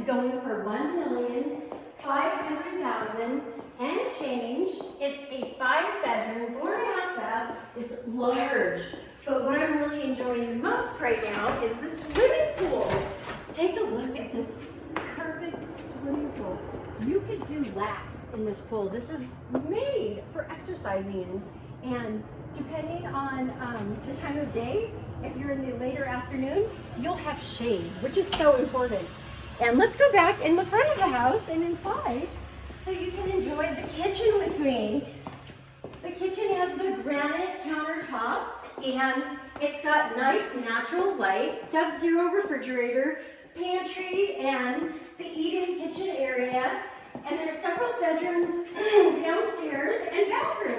going for $1,500,000 and change. It's a 5-bedroom, 4.5 bath. It's large. But what I'm really enjoying the most right now is the swimming pool. Take a look at this perfect swimming pool. You could do laps in this pool. This is made for exercising in. And depending on the time of day, if you're in the later afternoon, you'll have shade, which is so important. And let's go back in the front of the house and inside so you can enjoy the kitchen with me. The kitchen has the granite countertops and it's got nice natural light, sub-zero refrigerator, pantry, and the eat-in kitchen area. And there's several bedrooms downstairs and bathrooms.